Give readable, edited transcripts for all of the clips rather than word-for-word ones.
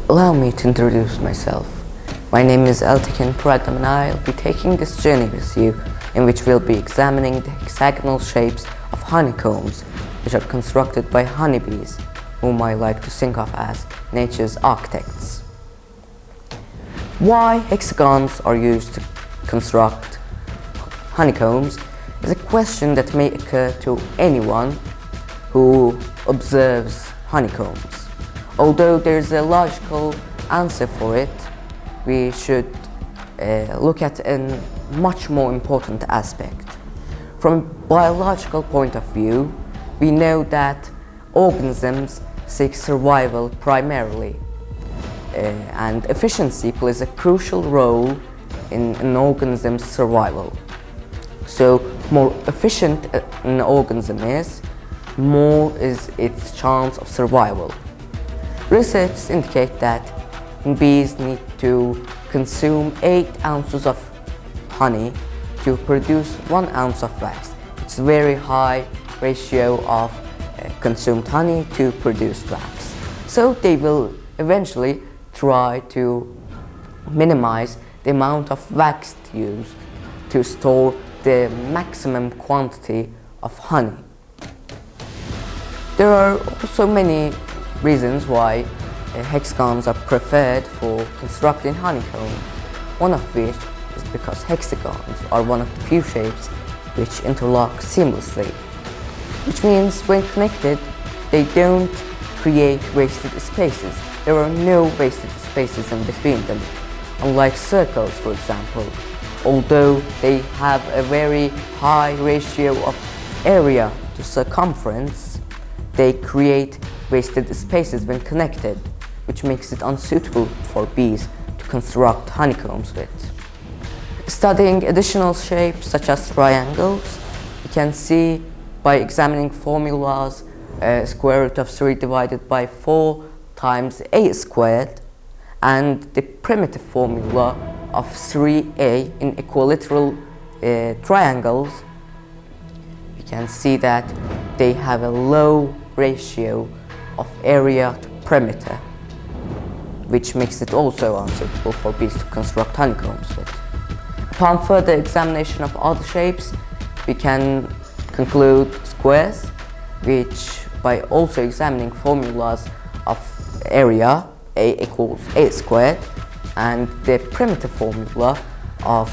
Allow me to introduce myself. My name is Altekin Pradam and I'll be taking this journey with you, in which we'll be examining the hexagonal shapes of honeycombs, which are constructed by honeybees, whom I like to think of as nature's architects. Why hexagons are used to construct honeycombs is a question that may occur to anyone who observes honeycombs. Although there's a logical answer for it, we should look at a much more important aspect. From a biological point of view, we know that organisms seek survival primarily, and efficiency plays a crucial role in an organism's survival. So, more efficient an organism is, more is its chance of survival. Research indicates that bees need to consume 8 ounces of honey to produce 1 ounce of wax. It's a very high ratio of consumed honey to produced wax. So they will eventually try to minimize the amount of wax used to store the maximum quantity of honey. There are also many reasons why hexagons are preferred for constructing honeycombs, one of which is because hexagons are one of the few shapes which interlock seamlessly, which means when connected, they don't create wasted spaces. There are no wasted spaces in between them, unlike circles, for example. Although they have a very high ratio of area to circumference, they create wasted spaces when connected, which makes it unsuitable for bees to construct honeycombs with. Studying additional shapes such as triangles, we can see by examining formulas square root of 3 divided by 4 times a squared and the primitive formula of 3a in equilateral triangles, we can see that they have a low ratio of area to perimeter, which makes it also unsuitable for bees to construct honeycombs with. Upon further examination of other shapes, we can conclude squares, which by also examining formulas of area, a equals a squared, and the primitive formula of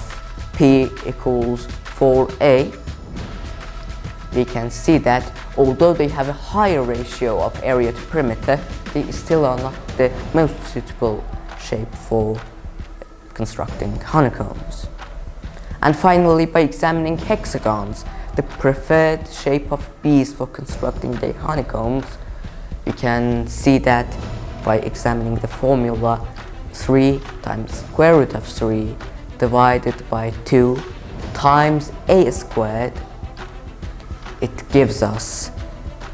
p equals 4a, we can see that although they have a higher ratio of area to perimeter, they still are not the most suitable shape for constructing honeycombs. And finally, by examining hexagons, the preferred shape of bees for constructing their honeycombs, we can see that by examining the formula 3 times square root of 3 divided by 2 times a squared, it gives us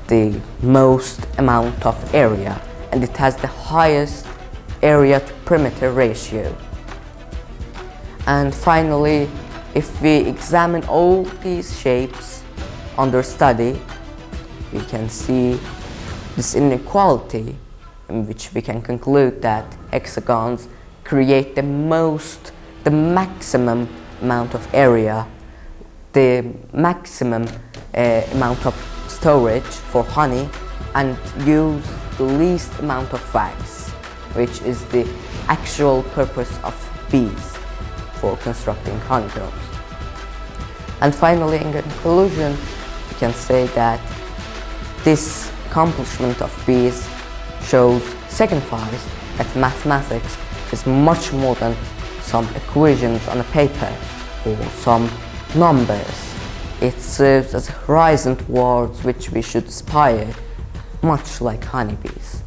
the most amount of area, and it has the highest area to perimeter ratio. And finally, if we examine all these shapes under study, we can see this inequality in which we can conclude that hexagons create the maximum amount of area, the maximum amount of storage for honey, and use the least amount of wax, which is the actual purpose of bees for constructing honeycombs. And finally, in conclusion, we can say that this accomplishment of bees signifies that mathematics is much more than some equations on a paper or some numbers. It serves as a horizon towards which we should aspire, much like honeybees.